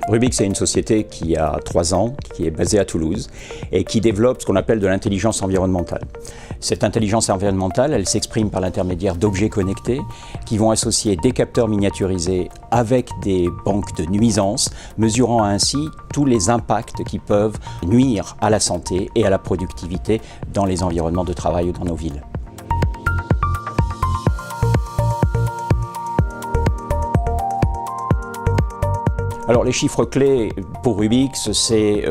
Rubix est une société qui a 3 ans, qui est basée à Toulouse et qui développe ce qu'on appelle de l'intelligence environnementale. Cette intelligence environnementale, elle s'exprime par l'intermédiaire d'objets connectés qui vont associer des capteurs miniaturisés avec des banques de nuisances, mesurant ainsi tous les impacts qui peuvent nuire à la santé et à la productivité dans les environnements de travail ou dans nos villes. Alors les chiffres clés pour Rubix, c'est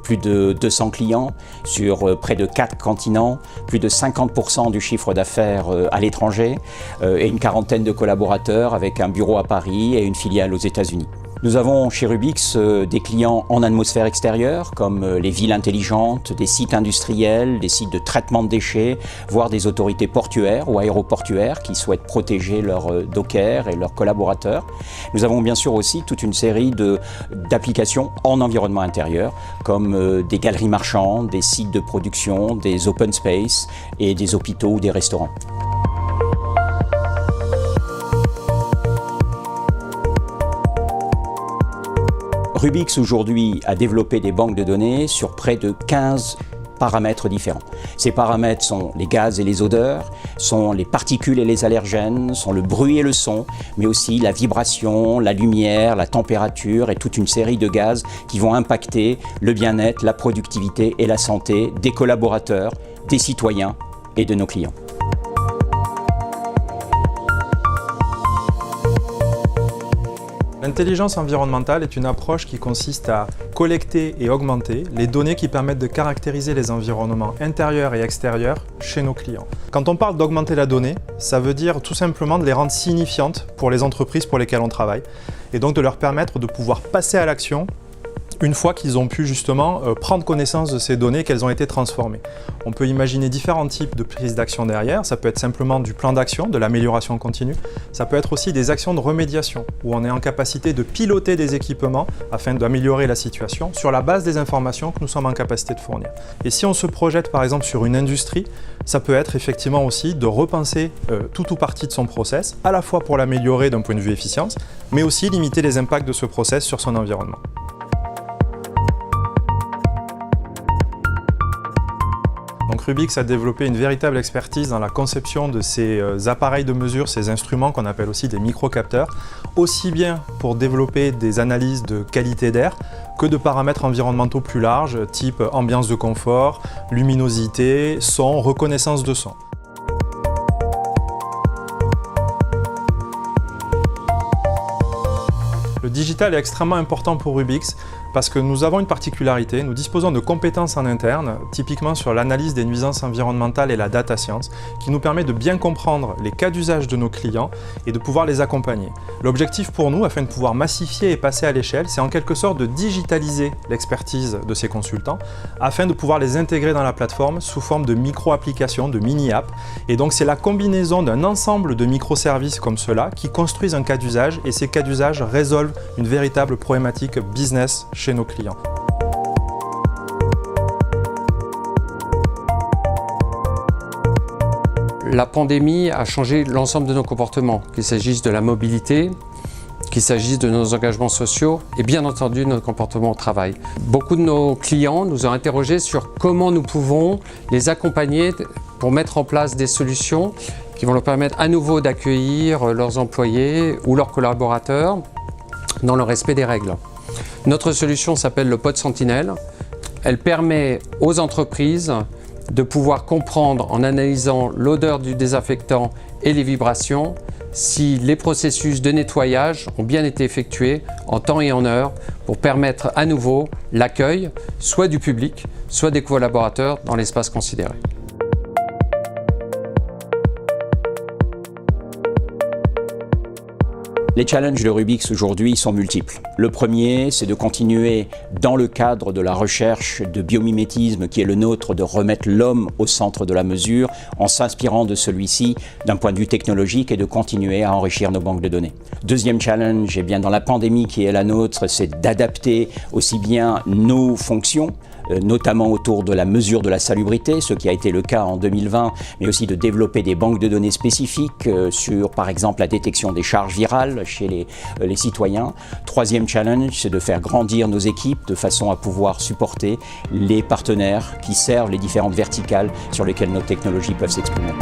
plus de 200 clients sur près de 4 continents, plus de 50% du chiffre d'affaires à l'étranger et une quarantaine de collaborateurs avec un bureau à Paris et une filiale aux États-Unis. Nous avons chez Rubix des clients en atmosphère extérieure, comme les villes intelligentes, des sites industriels, des sites de traitement de déchets, voire des autorités portuaires ou aéroportuaires qui souhaitent protéger leurs dockers et leurs collaborateurs. Nous avons bien sûr aussi toute une série d'applications en environnement intérieur, comme des galeries marchandes, des sites de production, des open space et des hôpitaux ou des restaurants. Rubix aujourd'hui a développé des banques de données sur près de 15 paramètres différents. Ces paramètres sont les gaz et les odeurs, sont les particules et les allergènes, sont le bruit et le son, mais aussi la vibration, la lumière, la température et toute une série de gaz qui vont impacter le bien-être, la productivité et la santé des collaborateurs, des citoyens et de nos clients. L'intelligence environnementale est une approche qui consiste à collecter et augmenter les données qui permettent de caractériser les environnements intérieurs et extérieurs chez nos clients. Quand on parle d'augmenter la donnée, ça veut dire tout simplement de les rendre signifiantes pour les entreprises pour lesquelles on travaille et donc de leur permettre de pouvoir passer à l'action une fois qu'ils ont pu justement prendre connaissance de ces données, qu'elles ont été transformées. On peut imaginer différents types de prises d'action derrière. Ça peut être simplement du plan d'action, de l'amélioration continue. Ça peut être aussi des actions de remédiation, où on est en capacité de piloter des équipements afin d'améliorer la situation sur la base des informations que nous sommes en capacité de fournir. Et si on se projette par exemple sur une industrie, ça peut être effectivement aussi de repenser tout ou partie de son process, à la fois pour l'améliorer d'un point de vue efficience, mais aussi limiter les impacts de ce process sur son environnement. Donc Rubix a développé une véritable expertise dans la conception de ces appareils de mesure, ces instruments qu'on appelle aussi des microcapteurs, aussi bien pour développer des analyses de qualité d'air que de paramètres environnementaux plus larges, type ambiance de confort, luminosité, son, reconnaissance de son. Le digital est extrêmement important pour Rubix parce que nous avons une particularité, nous disposons de compétences en interne, typiquement sur l'analyse des nuisances environnementales et la data science, qui nous permet de bien comprendre les cas d'usage de nos clients et de pouvoir les accompagner. L'objectif pour nous, afin de pouvoir massifier et passer à l'échelle, c'est en quelque sorte de digitaliser l'expertise de ces consultants, afin de pouvoir les intégrer dans la plateforme sous forme de micro-applications, de mini-apps. Et donc c'est la combinaison d'un ensemble de microservices comme cela qui construisent un cas d'usage, et ces cas d'usage résolvent une véritable problématique business chez nos clients. La pandémie a changé l'ensemble de nos comportements, qu'il s'agisse de la mobilité, qu'il s'agisse de nos engagements sociaux et bien entendu de nos comportements au travail. Beaucoup de nos clients nous ont interrogés sur comment nous pouvons les accompagner pour mettre en place des solutions qui vont leur permettre à nouveau d'accueillir leurs employés ou leurs collaborateurs dans le respect des règles. Notre solution s'appelle le Pod Sentinelle. Elle permet aux entreprises de pouvoir comprendre en analysant l'odeur du désinfectant et les vibrations si les processus de nettoyage ont bien été effectués en temps et en heure pour permettre à nouveau l'accueil soit du public, soit des collaborateurs dans l'espace considéré. Les challenges de Rubix aujourd'hui sont multiples. Le premier, c'est de continuer dans le cadre de la recherche de biomimétisme qui est le nôtre, de remettre l'homme au centre de la mesure en s'inspirant de celui-ci d'un point de vue technologique et de continuer à enrichir nos banques de données. Deuxième challenge, dans la pandémie qui est la nôtre, c'est d'adapter aussi bien nos fonctions notamment autour de la mesure de la salubrité, ce qui a été le cas en 2020, mais aussi de développer des banques de données spécifiques sur, par exemple, la détection des charges virales chez les citoyens. Troisième challenge, c'est de faire grandir nos équipes de façon à pouvoir supporter les partenaires qui servent les différentes verticales sur lesquelles nos technologies peuvent s'exprimer.